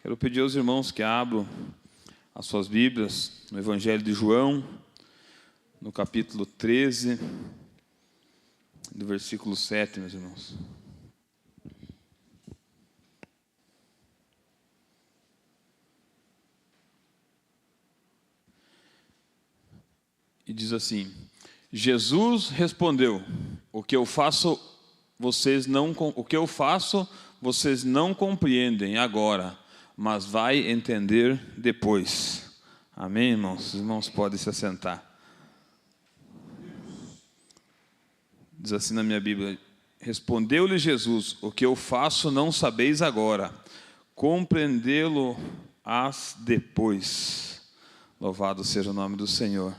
Quero pedir aos irmãos que abram as suas Bíblias no Evangelho de João, no capítulo 13, do versículo 7, meus irmãos. E diz assim: Jesus respondeu: o que eu faço, vocês não compreendem agora, mas vai entender depois. Amém, irmãos? Os irmãos podem se assentar. Diz assim na minha Bíblia: respondeu-lhe Jesus: o que eu faço não sabeis agora, compreendê-lo-ás depois. Louvado seja o nome do Senhor.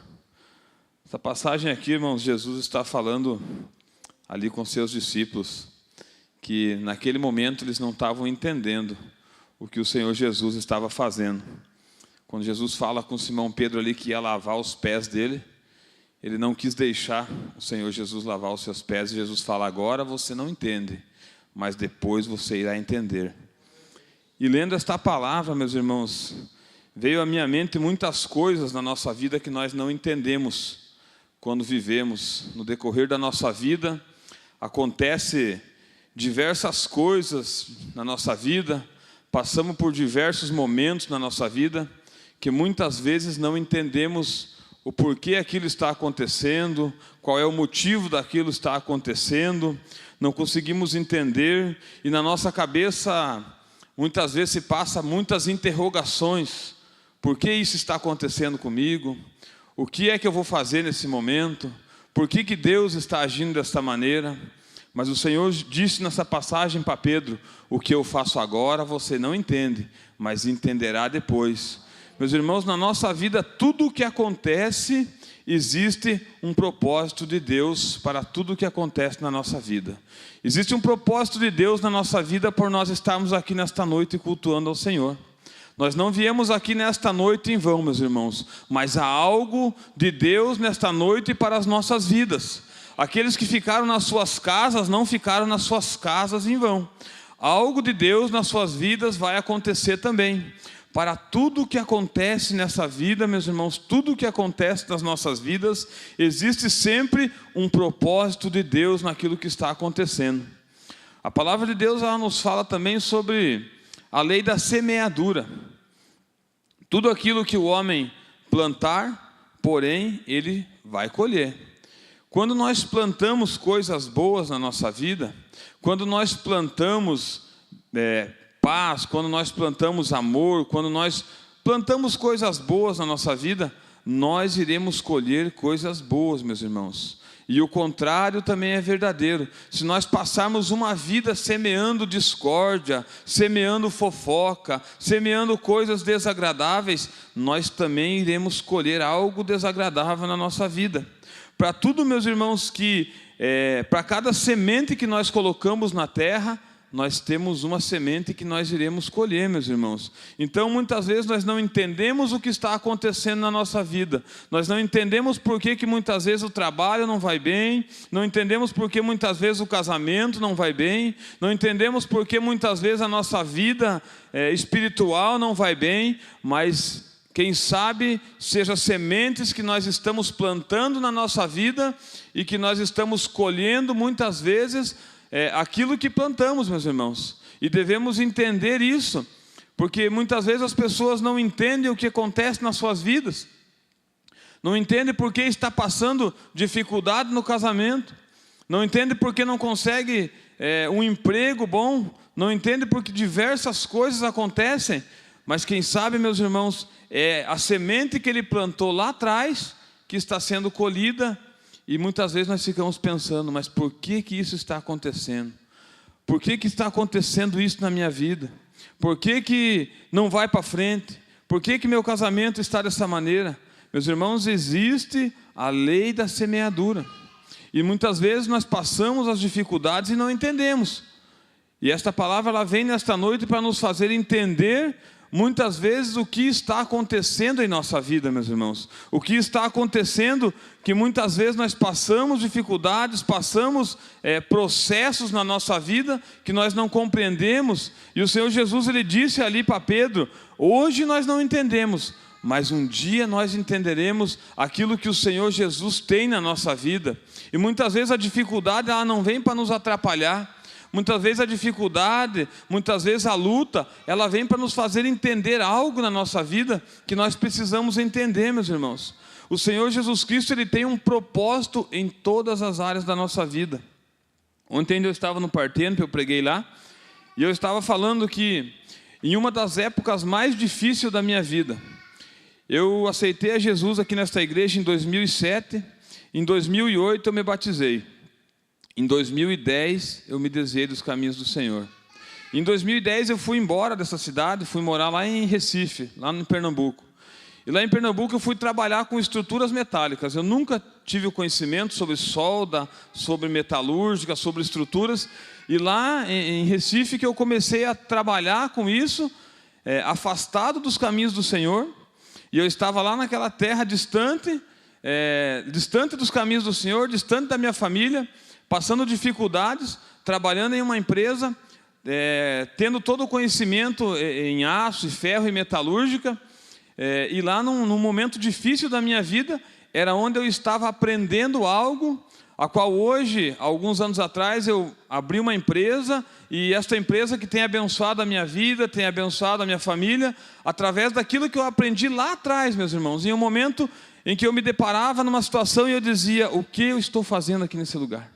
Essa passagem aqui, irmãos, Jesus está falando ali com seus discípulos, que naquele momento eles não estavam entendendo o que o Senhor Jesus estava fazendo. Quando Jesus fala com Simão Pedro ali que ia lavar os pés dele, ele não quis deixar o Senhor Jesus lavar os seus pés, e Jesus fala: agora você não entende, mas depois você irá entender. E lendo esta palavra, meus irmãos, veio à minha mente muitas coisas na nossa vida que nós não entendemos quando vivemos. No decorrer da nossa vida, acontece diversas coisas na nossa vida, passamos por diversos momentos na nossa vida, que muitas vezes não entendemos o porquê aquilo está acontecendo, qual é o motivo daquilo estar acontecendo, não conseguimos entender, e na nossa cabeça muitas vezes se passa muitas interrogações: por que isso está acontecendo comigo? O que é que eu vou fazer nesse momento? Por que Deus está agindo desta maneira? Mas o Senhor disse nessa passagem para Pedro: o que eu faço agora você não entende, mas entenderá depois. Meus irmãos, na nossa vida, tudo o que acontece, existe um propósito de Deus para tudo o que acontece na nossa vida. Existe um propósito de Deus na nossa vida por nós estarmos aqui nesta noite cultuando ao Senhor. Nós não viemos aqui nesta noite em vão, meus irmãos, mas há algo de Deus nesta noite para as nossas vidas. Aqueles que ficaram nas suas casas, não ficaram nas suas casas em vão. Algo de Deus nas suas vidas vai acontecer também. Para tudo o que acontece nessa vida, meus irmãos, tudo o que acontece nas nossas vidas, existe sempre um propósito de Deus naquilo que está acontecendo. A palavra de Deus, ela nos fala também sobre a lei da semeadura. Tudo aquilo que o homem plantar, porém, ele vai colher. Quando nós plantamos coisas boas na nossa vida, quando nós plantamos paz, quando nós plantamos amor, quando nós plantamos coisas boas na nossa vida, nós iremos colher coisas boas, meus irmãos. E o contrário também é verdadeiro. Se nós passarmos uma vida semeando discórdia, semeando fofoca, semeando coisas desagradáveis, nós também iremos colher algo desagradável na nossa vida. Para tudo, meus irmãos, para cada semente que nós colocamos na terra, nós temos uma semente que nós iremos colher, meus irmãos. Então, muitas vezes nós não entendemos o que está acontecendo na nossa vida. Nós não entendemos por que muitas vezes o trabalho não vai bem, não entendemos por que muitas vezes o casamento não vai bem, não entendemos por que muitas vezes a nossa vida espiritual não vai bem, mas quem sabe seja sementes que nós estamos plantando na nossa vida e que nós estamos colhendo muitas vezes aquilo que plantamos, meus irmãos. E devemos entender isso, porque muitas vezes as pessoas não entendem o que acontece nas suas vidas, não entendem por que está passando dificuldade no casamento, não entendem por que não consegue um emprego bom, não entendem por que diversas coisas acontecem. Mas quem sabe, meus irmãos, é a semente que ele plantou lá atrás que está sendo colhida. E muitas vezes nós ficamos pensando: mas por que isso está acontecendo? Por que está acontecendo isso na minha vida? Por que não vai para frente? Por que meu casamento está dessa maneira? Meus irmãos, existe a lei da semeadura. E muitas vezes nós passamos as dificuldades e não entendemos. E esta palavra, ela vem nesta noite para nos fazer entender muitas vezes o que está acontecendo em nossa vida, meus irmãos. O que está acontecendo, que muitas vezes nós passamos dificuldades, passamos processos na nossa vida, que nós não compreendemos. E o Senhor Jesus, Ele disse ali para Pedro: hoje nós não entendemos, mas um dia nós entenderemos aquilo que o Senhor Jesus tem na nossa vida. E muitas vezes a dificuldade, ela não vem para nos atrapalhar. Muitas vezes a dificuldade, muitas vezes a luta, ela vem para nos fazer entender algo na nossa vida que nós precisamos entender, meus irmãos. O Senhor Jesus Cristo, Ele tem um propósito em todas as áreas da nossa vida. Ontem eu estava no Partempo, eu preguei lá, e eu estava falando que em uma das épocas mais difíceis da minha vida, eu aceitei a Jesus aqui nesta igreja em 2007, em 2008 eu me batizei. Em 2010, eu me desviei dos caminhos do Senhor. Em 2010, eu fui embora dessa cidade, fui morar lá em Recife, lá em Pernambuco. E lá em Pernambuco eu fui trabalhar com estruturas metálicas. Eu nunca tive o conhecimento sobre solda, sobre metalúrgica, sobre estruturas. E lá em Recife que eu comecei a trabalhar com isso, afastado dos caminhos do Senhor. E eu estava lá naquela terra distante, distante dos caminhos do Senhor, distante da minha família, passando dificuldades, trabalhando em uma empresa, tendo todo o conhecimento em aço, e ferro e metalúrgica, e lá num momento difícil da minha vida, era onde eu estava aprendendo algo, a qual hoje, alguns anos atrás, eu abri uma empresa, e esta empresa que tem abençoado a minha vida, tem abençoado a minha família, através daquilo que eu aprendi lá atrás, meus irmãos, em um momento em que eu me deparava numa situação e eu dizia: o que eu estou fazendo aqui nesse lugar?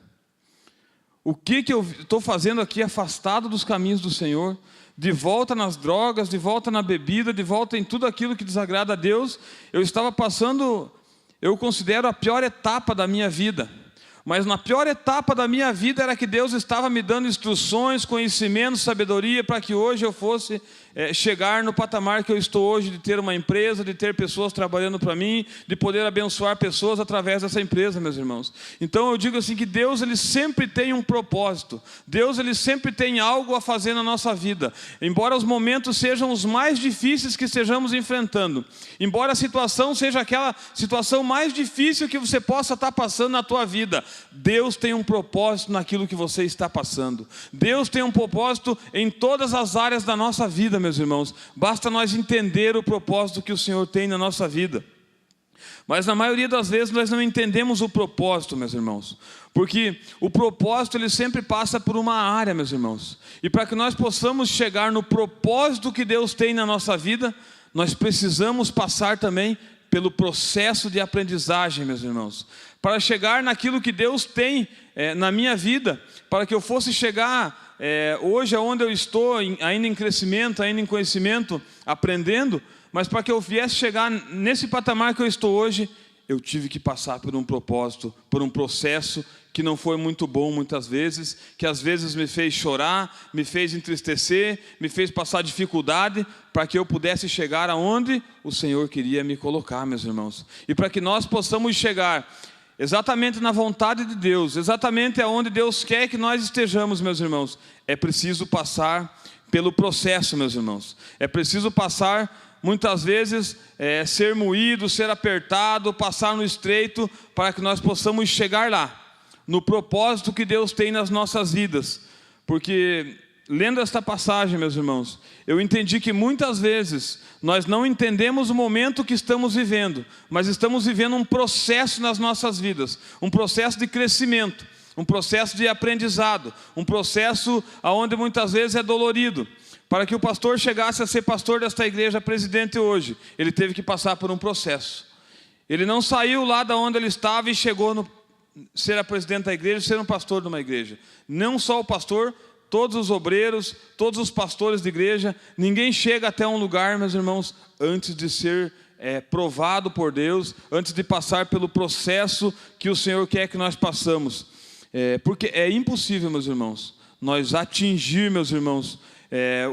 O que eu estou fazendo aqui afastado dos caminhos do Senhor, de volta nas drogas, de volta na bebida, de volta em tudo aquilo que desagrada a Deus? Eu estava passando, eu considero a pior etapa da minha vida. Mas na pior etapa da minha vida era que Deus estava me dando instruções, conhecimento, sabedoria, para que hoje eu fosse chegar no patamar que eu estou hoje, de ter uma empresa, de ter pessoas trabalhando para mim, de poder abençoar pessoas através dessa empresa, meus irmãos. Então eu digo assim, que Deus, Ele sempre tem um propósito. Deus, Ele sempre tem algo a fazer na nossa vida. Embora os momentos sejam os mais difíceis que estejamos enfrentando, embora a situação seja aquela situação mais difícil que você possa estar passando na tua vida, Deus tem um propósito naquilo que você está passando. Deus tem um propósito em todas as áreas da nossa vida, meus irmãos. Basta nós entender o propósito que o Senhor tem na nossa vida. Mas na maioria das vezes nós não entendemos o propósito, meus irmãos. Porque o propósito, ele sempre passa por uma área, meus irmãos. E para que nós possamos chegar no propósito que Deus tem na nossa vida, nós precisamos passar também pelo processo de aprendizagem, meus irmãos. Para chegar naquilo que Deus tem na minha vida, para que eu fosse chegar hoje aonde eu estou, ainda em crescimento, ainda em conhecimento, aprendendo, mas para que eu viesse chegar nesse patamar que eu estou hoje, eu tive que passar por um propósito, por um processo que não foi muito bom muitas vezes, que às vezes me fez chorar, me fez entristecer, me fez passar dificuldade, para que eu pudesse chegar aonde o Senhor queria me colocar, meus irmãos. E para que nós possamos chegar exatamente na vontade de Deus, exatamente aonde Deus quer que nós estejamos, meus irmãos, é preciso passar pelo processo, meus irmãos. É preciso passar, muitas vezes, ser moído, ser apertado, passar no estreito, para que nós possamos chegar lá, no propósito que Deus tem nas nossas vidas. Porque, lendo esta passagem, meus irmãos, eu entendi que muitas vezes nós não entendemos o momento que estamos vivendo, mas estamos vivendo um processo nas nossas vidas, um processo de crescimento, um processo de aprendizado, um processo onde muitas vezes é dolorido. Para que o pastor chegasse a ser pastor desta igreja, presidente hoje, ele teve que passar por um processo. Ele não saiu lá de onde ele estava e chegou no ser a presidente da igreja, ser um pastor de uma igreja. Não só o pastor, todos os obreiros, todos os pastores de igreja, ninguém chega até um lugar, meus irmãos, antes de ser provado por Deus, antes de passar pelo processo que o Senhor quer que nós passamos. Porque é impossível, meus irmãos, nós atingir, meus irmãos,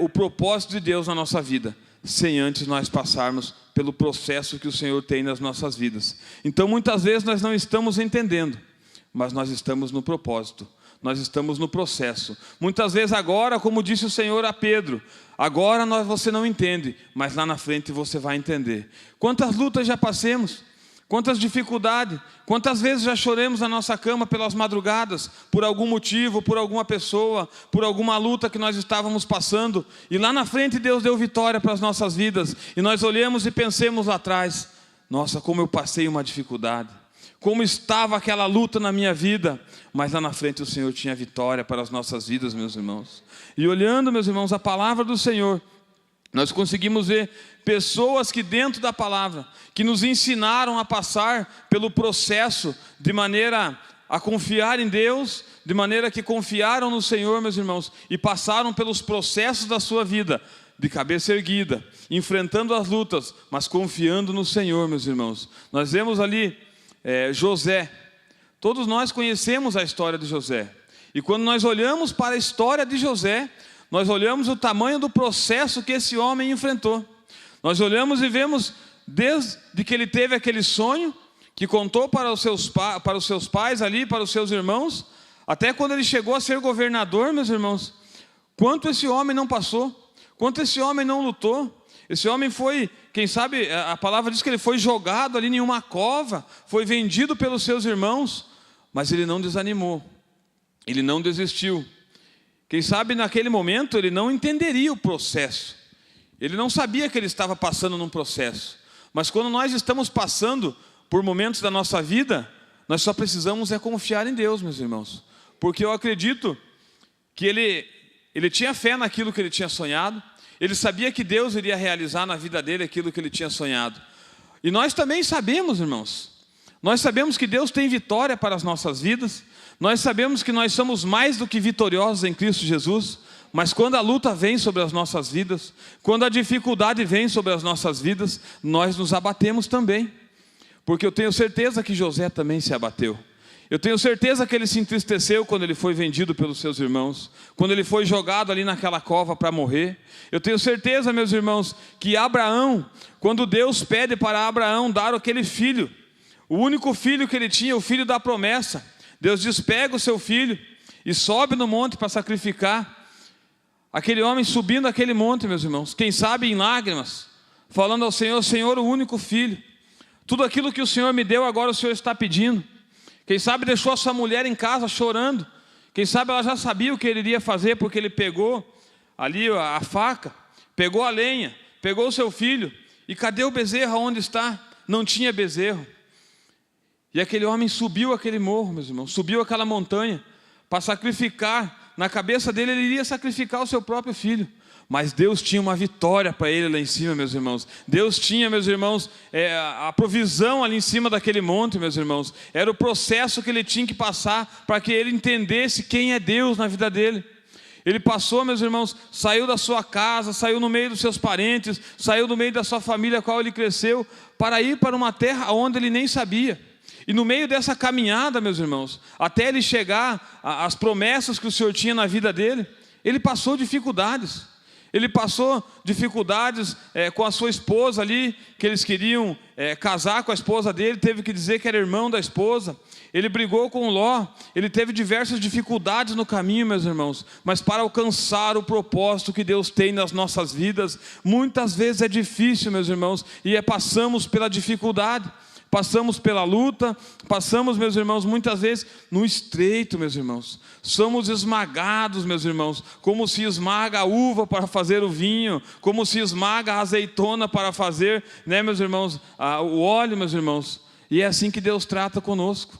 o propósito de Deus na nossa vida, sem antes nós passarmos pelo processo que o Senhor tem nas nossas vidas. Então muitas vezes nós não estamos entendendo, mas nós estamos no propósito. Nós estamos no processo. Muitas vezes agora, como disse o Senhor a Pedro, agora você não entende, mas lá na frente você vai entender. Quantas lutas já passemos, quantas dificuldades, quantas vezes já choremos na nossa cama pelas madrugadas, por algum motivo, por alguma pessoa, por alguma luta que nós estávamos passando, e lá na frente Deus deu vitória para as nossas vidas, e nós olhamos e pensemos lá atrás, nossa, como eu passei uma dificuldade, como estava aquela luta na minha vida, mas lá na frente o Senhor tinha vitória para as nossas vidas, meus irmãos. E olhando, meus irmãos, a palavra do Senhor, nós conseguimos ver pessoas que dentro da palavra, que nos ensinaram a passar pelo processo, de maneira a confiar em Deus, de maneira que confiaram no Senhor, meus irmãos, e passaram pelos processos da sua vida, de cabeça erguida, enfrentando as lutas, mas confiando no Senhor, meus irmãos. Nós vemos ali José. Todos nós conhecemos a história de José. E quando nós olhamos para a história de José, nós olhamos o tamanho do processo que esse homem enfrentou. Nós olhamos e vemos, desde que ele teve aquele sonho, que contou para os seus pais ali, para os seus irmãos, até quando ele chegou a ser governador, meus irmãos, quanto esse homem não passou, quanto esse homem não lutou. Esse homem foi, quem sabe, a palavra diz que ele foi jogado ali em uma cova, foi vendido pelos seus irmãos, mas ele não desanimou, ele não desistiu. Quem sabe naquele momento ele não entenderia o processo, ele não sabia que ele estava passando num processo, mas quando nós estamos passando por momentos da nossa vida, nós só precisamos confiar em Deus, meus irmãos, porque eu acredito que ele tinha fé naquilo que ele tinha sonhado, ele sabia que Deus iria realizar na vida dele aquilo que ele tinha sonhado. E nós também sabemos, irmãos, nós sabemos que Deus tem vitória para as nossas vidas, nós sabemos que nós somos mais do que vitoriosos em Cristo Jesus, mas quando a luta vem sobre as nossas vidas, quando a dificuldade vem sobre as nossas vidas, nós nos abatemos também, porque eu tenho certeza que José também se abateu. Eu tenho certeza que ele se entristeceu quando ele foi vendido pelos seus irmãos, quando ele foi jogado ali naquela cova para morrer. Eu tenho certeza, meus irmãos, que Abraão, quando Deus pede para Abraão dar aquele filho, o único filho que ele tinha, o filho da promessa, Deus diz, pega o seu filho e sobe no monte para sacrificar. Aquele homem subindo aquele monte, meus irmãos, quem sabe em lágrimas, falando ao Senhor, Senhor, o único filho, tudo aquilo que o Senhor me deu, agora o Senhor está pedindo. Quem sabe deixou a sua mulher em casa chorando. Quem sabe ela já sabia o que ele iria fazer, porque ele pegou ali a faca, pegou a lenha, pegou o seu filho. E cadê o bezerro? Onde está? Não tinha bezerro. E aquele homem subiu aquele morro, meus irmãos, subiu aquela montanha para sacrificar. Na cabeça dele ele iria sacrificar o seu próprio filho. Mas Deus tinha uma vitória para ele lá em cima, meus irmãos. Deus tinha, meus irmãos, a provisão ali em cima daquele monte, meus irmãos. Era o processo que ele tinha que passar para que ele entendesse quem é Deus na vida dele. Ele passou, meus irmãos, saiu da sua casa, saiu no meio dos seus parentes, saiu do meio da sua família a qual ele cresceu, para ir para uma terra onde ele nem sabia. E no meio dessa caminhada, meus irmãos, até ele chegar às promessas que o Senhor tinha na vida dele, ele passou dificuldades. Ele passou dificuldades com a sua esposa ali, que eles queriam casar com a esposa dele, teve que dizer que era irmão da esposa. Ele brigou com Ló, ele teve diversas dificuldades no caminho, meus irmãos. Mas para alcançar o propósito que Deus tem nas nossas vidas, muitas vezes é difícil, meus irmãos, e passamos pela dificuldade. Passamos pela luta, passamos, meus irmãos, muitas vezes no estreito, meus irmãos. Somos esmagados, meus irmãos, como se esmaga a uva para fazer o vinho, como se esmaga a azeitona para fazer, né, meus irmãos, o óleo, meus irmãos. E é assim que Deus trata conosco,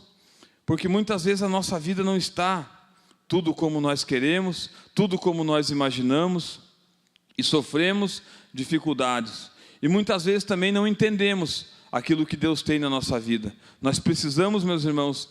porque muitas vezes a nossa vida não está tudo como nós queremos, tudo como nós imaginamos, e sofremos dificuldades. E muitas vezes também não entendemos aquilo que Deus tem na nossa vida. Nós precisamos, meus irmãos,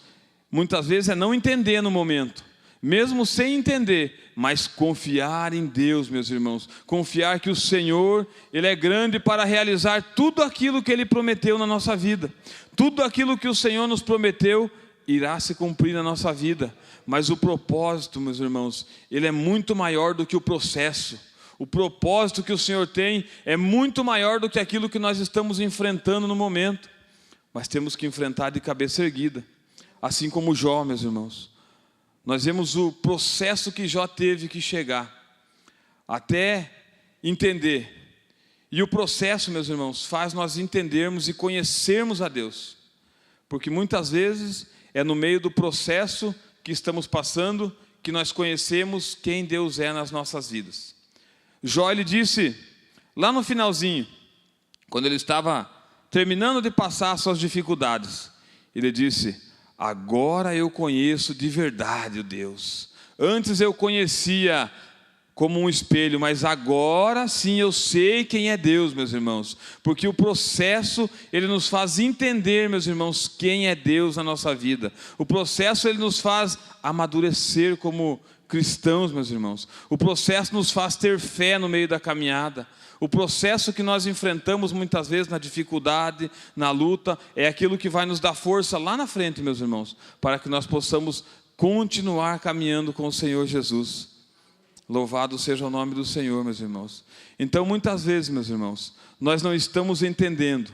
muitas vezes não entender no momento, mesmo sem entender, mas confiar em Deus, meus irmãos. Confiar que o Senhor, Ele é grande para realizar tudo aquilo que Ele prometeu na nossa vida. Tudo aquilo que o Senhor nos prometeu irá se cumprir na nossa vida. Mas o propósito, meus irmãos, ele é muito maior do que o processo. O propósito que o Senhor tem é muito maior do que aquilo que nós estamos enfrentando no momento. Mas temos que enfrentar de cabeça erguida. Assim como Jó, meus irmãos. nós vemos o processo que Jó teve que chegar até entender. E o processo, meus irmãos, faz nós entendermos e conhecermos a Deus. Porque muitas vezes é no meio do processo que estamos passando que nós conhecemos quem Deus é nas nossas vidas. Jó, ele disse, lá no finalzinho, quando ele estava terminando de passar as suas dificuldades, ele disse: agora eu conheço de verdade o Deus. Antes eu conhecia como um espelho, mas agora sim eu sei quem é Deus, meus irmãos. Porque o processo, ele nos faz entender, meus irmãos, quem é Deus na nossa vida. O processo, ele nos faz amadurecer como cristãos, meus irmãos. O processo nos faz ter fé no meio da caminhada. O processo que nós enfrentamos muitas vezes na dificuldade, na luta, é aquilo que vai nos dar força lá na frente, meus irmãos, para que nós possamos continuar caminhando com o Senhor Jesus. Louvado seja o nome do Senhor, meus irmãos. Então, muitas vezes, meus irmãos, nós não estamos entendendo.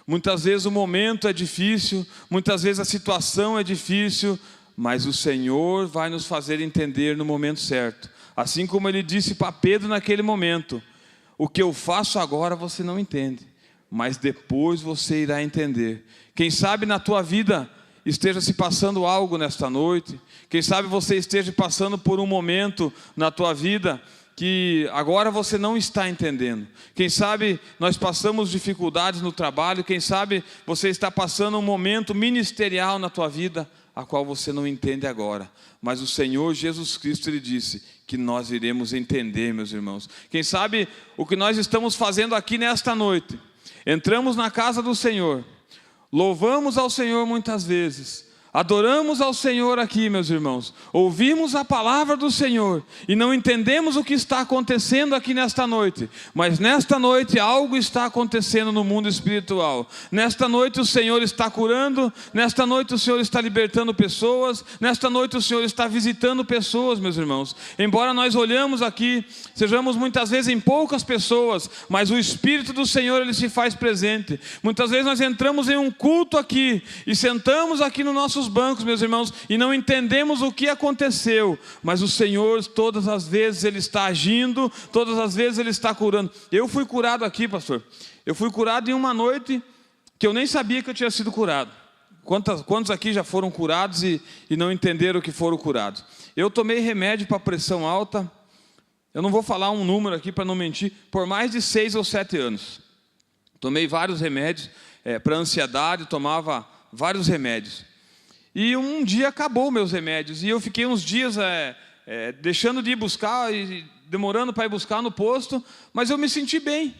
Muitas vezes o momento é difícil, muitas vezes a situação é difícil, mas o Senhor vai nos fazer entender no momento certo. Assim como Ele disse para Pedro naquele momento: o que eu faço agora você não entende, mas depois você irá entender. Quem sabe na tua vida esteja se passando algo nesta noite. Quem sabe você esteja passando por um momento na tua vida que agora você não está entendendo. Quem sabe nós passamos dificuldades no trabalho. Quem sabe você está passando um momento ministerial na tua vida, a qual você não entende agora. Mas o Senhor Jesus Cristo, Ele disse que nós iremos entender, meus irmãos. Quem sabe o que nós estamos fazendo aqui nesta noite, entramos na casa do Senhor, louvamos ao Senhor muitas vezes, adoramos ao Senhor aqui, meus irmãos, ouvimos a palavra do Senhor e não entendemos o que está acontecendo aqui nesta noite, mas nesta noite algo está acontecendo no mundo espiritual. Nesta noite o Senhor está curando, nesta noite o Senhor está libertando pessoas, nesta noite o Senhor está visitando pessoas, meus irmãos. Embora nós olhamos aqui, sejamos muitas vezes em poucas pessoas, mas o Espírito do Senhor, Ele se faz presente. Muitas vezes nós entramos em um culto aqui e sentamos aqui no nosso bancos, meus irmãos, e não entendemos o que aconteceu, mas o Senhor todas as vezes Ele está agindo, todas as vezes Ele está curando. Eu fui curado aqui, pastor, eu fui curado em uma noite que eu nem sabia que eu tinha sido curado. Quantos aqui já foram curados e não entenderam que foram curados? Eu tomei remédio para pressão alta, eu não vou falar um número aqui para não mentir, por mais de 6 ou 7 anos. Tomei vários remédios, para ansiedade, tomava vários remédios. E um dia acabou meus remédios, e eu fiquei uns dias deixando de ir buscar, e demorando para ir buscar no posto, mas eu me senti bem.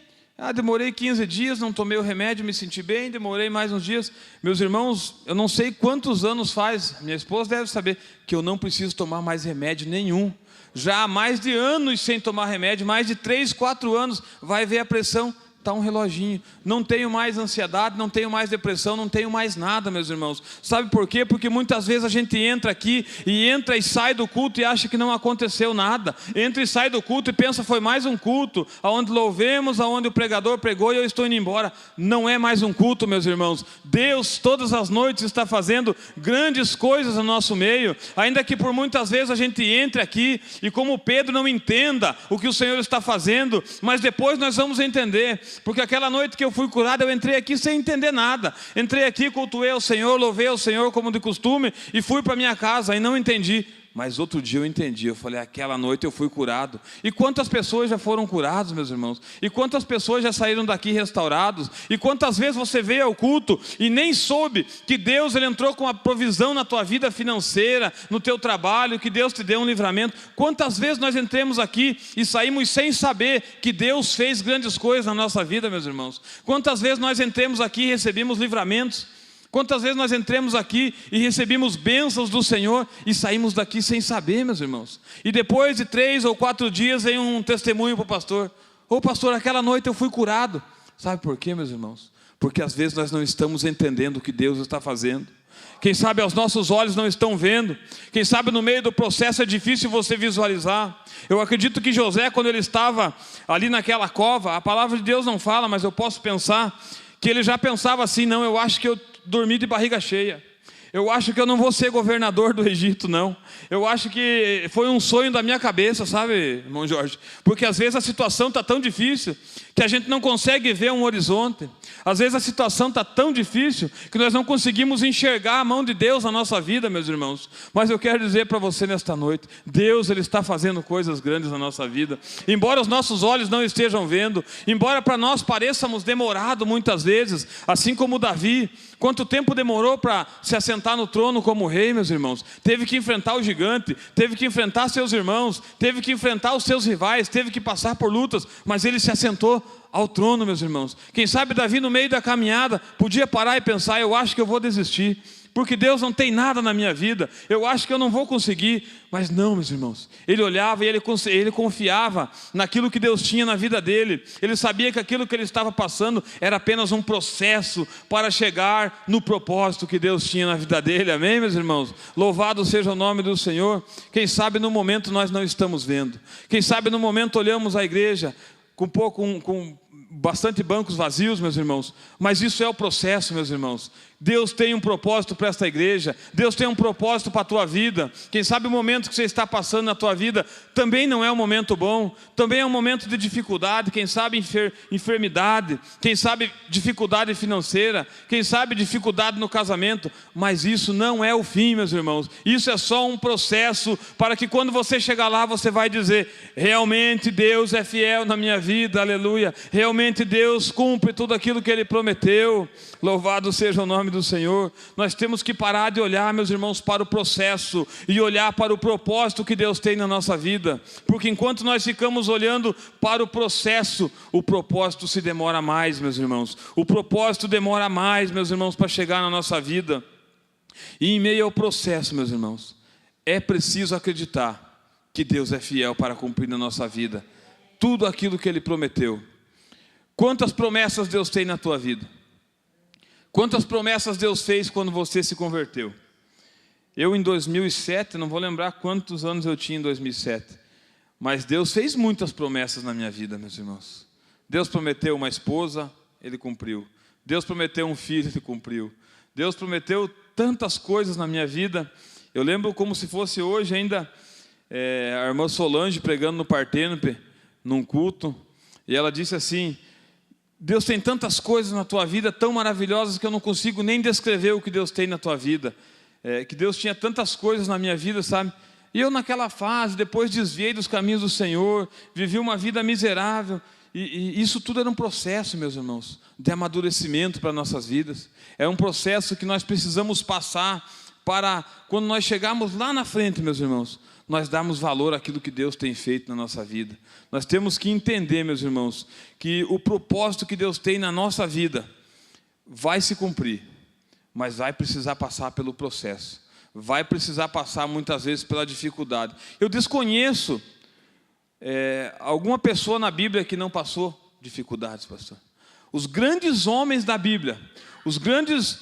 Demorei 15 dias, não tomei o remédio, me senti bem, demorei mais uns dias. Meus irmãos, eu não sei quantos anos faz, minha esposa deve saber, que eu não preciso tomar mais remédio nenhum. Já há mais de anos sem tomar remédio, mais de 3, 4 anos, vai ver a pressão. Está um reloginho, não tenho mais ansiedade, não tenho mais depressão, não tenho mais nada, meus irmãos. Sabe por quê? Porque muitas vezes a gente entra aqui, e entra e sai do culto e acha que não aconteceu nada. Entra e sai do culto e pensa, foi mais um culto, aonde louvemos, aonde o pregador pregou e eu estou indo embora. Não é mais um culto, meus irmãos. Deus todas as noites está fazendo grandes coisas no nosso meio, ainda que por muitas vezes a gente entre aqui e como Pedro não entenda o que o Senhor está fazendo, mas depois nós vamos entender. Porque aquela noite que eu fui curado, eu entrei aqui sem entender nada. Entrei aqui, cultuei ao Senhor, louvei ao Senhor como de costume e fui para minha casa e não entendi. Mas outro dia eu entendi, eu falei, aquela noite eu fui curado. E quantas pessoas já foram curadas, meus irmãos? E quantas pessoas já saíram daqui restaurados? E quantas vezes você veio ao culto e nem soube que Deus Ele entrou com uma provisão na tua vida financeira, no teu trabalho, que Deus te deu um livramento? Quantas vezes nós entramos aqui e saímos sem saber que Deus fez grandes coisas na nossa vida, meus irmãos? Quantas vezes nós entramos aqui e recebemos livramentos? Quantas vezes nós entramos aqui e recebemos bênçãos do Senhor e saímos daqui sem saber, meus irmãos? E depois de 3 ou 4 dias vem um testemunho para o pastor. Ô pastor, aquela noite eu fui curado. Sabe por quê, meus irmãos? Porque às vezes nós não estamos entendendo o que Deus está fazendo. Quem sabe aos nossos olhos não estão vendo. Quem sabe no meio do processo é difícil você visualizar. Eu acredito que José, quando ele estava ali naquela cova, a palavra de Deus não fala, mas eu posso pensar que ele já pensava assim, não, eu acho que eu dormi de barriga cheia. Eu acho que eu não vou ser governador do Egito, não. Eu acho que foi um sonho da minha cabeça, sabe, irmão Jorge? Porque às vezes a situação está tão difícil que a gente não consegue ver um horizonte. Às vezes a situação está tão difícil que nós não conseguimos enxergar a mão de Deus na nossa vida, meus irmãos. Mas eu quero dizer para você nesta noite, Deus, Ele está fazendo coisas grandes na nossa vida. Embora os nossos olhos não estejam vendo, embora para nós pareçamos demorado muitas vezes, assim como Davi, quanto tempo demorou para se assentar no trono como rei, meus irmãos? Teve que enfrentar o gigante, teve que enfrentar seus irmãos, teve que enfrentar os seus rivais, teve que passar por lutas, mas ele se assentou ao trono, meus irmãos. Quem sabe Davi, no meio da caminhada, podia parar e pensar: eu acho que eu vou desistir, porque Deus não tem nada na minha vida, eu acho que eu não vou conseguir. Mas não, meus irmãos, ele olhava e ele confiava naquilo que Deus tinha na vida dele. Ele sabia que aquilo que ele estava passando era apenas um processo para chegar no propósito que Deus tinha na vida dele. Amém, meus irmãos? Louvado seja o nome do Senhor. Quem sabe no momento nós não estamos vendo, quem sabe no momento olhamos a igreja com bastante bancos vazios, meus irmãos, mas isso é o processo, meus irmãos. Deus tem um propósito para esta igreja, Deus tem um propósito para a tua vida. Quem sabe o momento que você está passando na tua vida também não é um momento bom, também é um momento de dificuldade, quem sabe enfermidade, quem sabe dificuldade financeira, quem sabe dificuldade no casamento, mas isso não é o fim, meus irmãos. Isso é só um processo para que quando você chegar lá, você vai dizer: realmente Deus é fiel na minha vida, aleluia, realmente Deus cumpre tudo aquilo que Ele prometeu. Louvado seja o nome do Senhor. Nós temos que parar de olhar, meus irmãos, para o processo e olhar para o propósito que Deus tem na nossa vida, porque enquanto nós ficamos olhando para o processo, o propósito se demora mais, meus irmãos. O propósito demora mais, meus irmãos, para chegar na nossa vida. E em meio ao processo, meus irmãos, é preciso acreditar que Deus é fiel para cumprir na nossa vida tudo aquilo que Ele prometeu. Quantas promessas Deus tem na tua vida? Quantas promessas Deus fez quando você se converteu? Eu em 2007, não vou lembrar quantos anos eu tinha em 2007, mas Deus fez muitas promessas na minha vida, meus irmãos. Deus prometeu uma esposa, Ele cumpriu. Deus prometeu um filho, Ele cumpriu. Deus prometeu tantas coisas na minha vida. Eu lembro como se fosse hoje ainda, a irmã Solange pregando no Partênope, num culto, e ela disse assim: Deus tem tantas coisas na tua vida, tão maravilhosas, que eu não consigo nem descrever o que Deus tem na tua vida. Que Deus tinha tantas coisas na minha vida, sabe? E eu naquela fase, depois desviei dos caminhos do Senhor, vivi uma vida miserável. E isso tudo era um processo, meus irmãos, de amadurecimento para nossas vidas. É um processo que nós precisamos passar para, quando nós chegarmos lá na frente, meus irmãos, nós darmos valor àquilo que Deus tem feito na nossa vida. Nós temos que entender, meus irmãos, que o propósito que Deus tem na nossa vida vai se cumprir, mas vai precisar passar pelo processo, vai precisar passar muitas vezes pela dificuldade. Eu desconheço alguma pessoa na Bíblia que não passou dificuldades, pastor. Os grandes homens da Bíblia, os grandes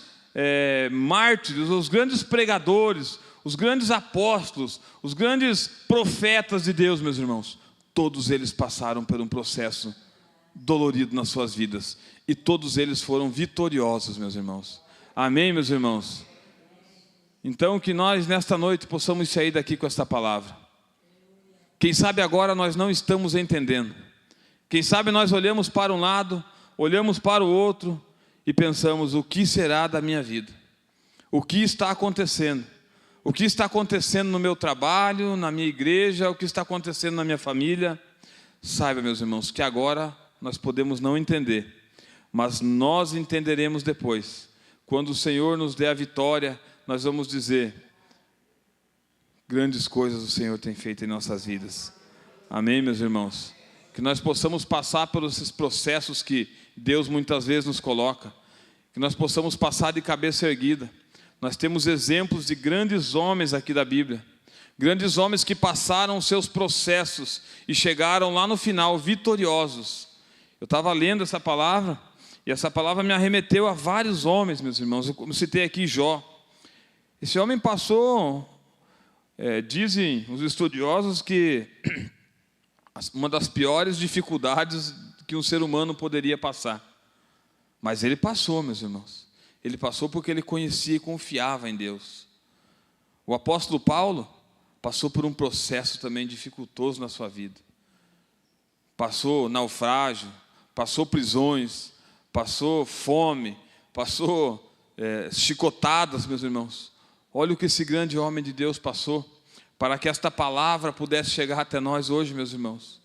mártires, os grandes pregadores, os grandes apóstolos, os grandes profetas de Deus, meus irmãos, todos eles passaram por um processo dolorido nas suas vidas, e todos eles foram vitoriosos, meus irmãos. Amém, meus irmãos? Então que nós nesta noite possamos sair daqui com esta palavra. Quem sabe agora nós não estamos entendendo, quem sabe nós olhamos para um lado, olhamos para o outro e pensamos: o que será da minha vida? O que está acontecendo? O que está acontecendo no meu trabalho, na minha igreja, o que está acontecendo na minha família? Saiba, meus irmãos, que agora nós podemos não entender, mas nós entenderemos depois. Quando o Senhor nos der a vitória, nós vamos dizer: grandes coisas o Senhor tem feito em nossas vidas. Amém, meus irmãos? Que nós possamos passar por esses processos que Deus muitas vezes nos coloca, que nós possamos passar de cabeça erguida. Nós temos exemplos de grandes homens aqui da Bíblia, grandes homens que passaram seus processos e chegaram lá no final vitoriosos. Eu estava lendo essa palavra, e essa palavra me arremeteu a vários homens, meus irmãos. Eu citei aqui Jó. Esse homem passou, dizem os estudiosos, que uma das piores dificuldades que um ser humano poderia passar. Mas ele passou, meus irmãos. Ele passou porque ele conhecia e confiava em Deus. O apóstolo Paulo passou por um processo também dificultoso na sua vida. Passou naufrágio, passou prisões, passou fome, passou chicotadas, meus irmãos. Olha o que esse grande homem de Deus passou, para que esta palavra pudesse chegar até nós hoje, meus irmãos.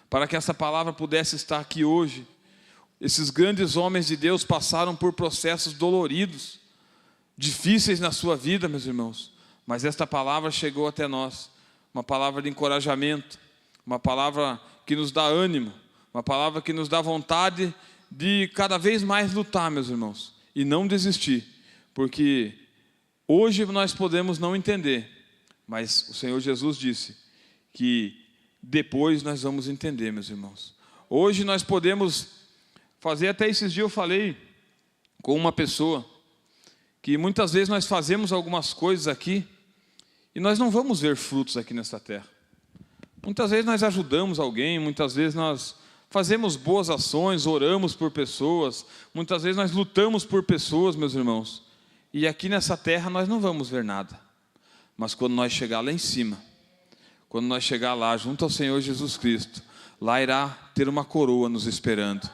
Para que essa palavra pudesse estar aqui hoje. Esses grandes homens de Deus passaram por processos doloridos, difíceis na sua vida, meus irmãos. Mas esta palavra chegou até nós. Uma palavra de encorajamento, uma palavra que nos dá ânimo, uma palavra que nos dá vontade de cada vez mais lutar, meus irmãos, e não desistir. Porque hoje nós podemos não entender, mas o Senhor Jesus disse que depois nós vamos entender, meus irmãos. Hoje nós podemos fazer, até esses dias eu falei com uma pessoa, que muitas vezes nós fazemos algumas coisas aqui, e nós não vamos ver frutos aqui nessa terra. Muitas vezes nós ajudamos alguém, muitas vezes nós fazemos boas ações, oramos por pessoas, muitas vezes nós lutamos por pessoas, meus irmãos. E aqui nessa terra nós não vamos ver nada. Mas quando nós chegar lá em cima, quando nós chegar lá junto ao Senhor Jesus Cristo, lá irá ter uma coroa nos esperando.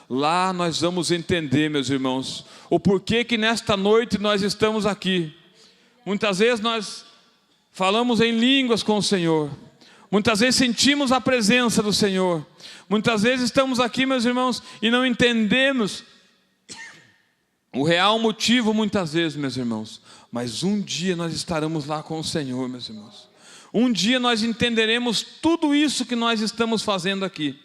Lá nós vamos entender, meus irmãos, o porquê que nesta noite nós estamos aqui. Muitas vezes nós falamos em línguas com o Senhor. Muitas vezes sentimos a presença do Senhor. Muitas vezes estamos aqui, meus irmãos, e não entendemos o real motivo, muitas vezes, meus irmãos. Mas um dia nós estaremos lá com o Senhor, meus irmãos. Um dia nós entenderemos tudo isso que nós estamos fazendo aqui.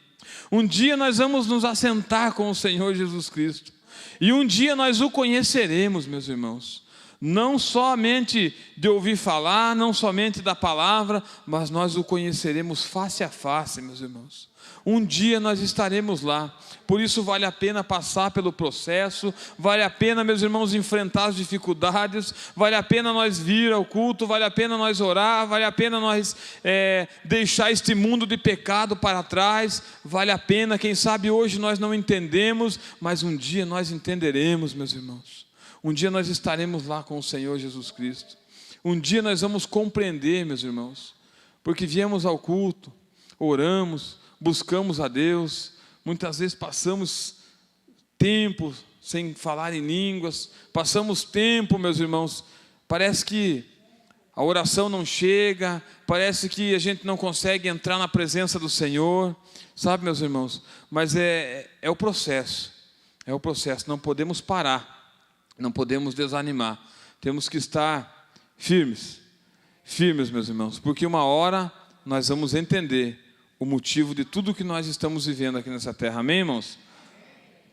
Um dia nós vamos nos assentar com o Senhor Jesus Cristo. E um dia nós o conheceremos, meus irmãos. Não somente de ouvir falar, não somente da palavra, mas nós o conheceremos face a face, meus irmãos. Um dia nós estaremos lá. Por isso vale a pena passar pelo processo, vale a pena, meus irmãos, enfrentar as dificuldades, vale a pena nós vir ao culto, vale a pena nós orar, vale a pena nós deixar este mundo de pecado para trás, vale a pena, quem sabe hoje nós não entendemos, mas um dia nós entenderemos, meus irmãos. Um dia nós estaremos lá com o Senhor Jesus Cristo. Um dia nós vamos compreender, meus irmãos, porque viemos ao culto, oramos, buscamos a Deus, muitas vezes passamos tempo sem falar em línguas, passamos tempo, meus irmãos, parece que a oração não chega, parece que a gente não consegue entrar na presença do Senhor, sabe, meus irmãos? Mas é o processo, não podemos parar. Não podemos desanimar, temos que estar firmes, meus irmãos, porque uma hora nós vamos entender o motivo de tudo que nós estamos vivendo aqui nessa terra, amém, irmãos?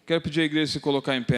Quero pedir à igreja se colocar em pé.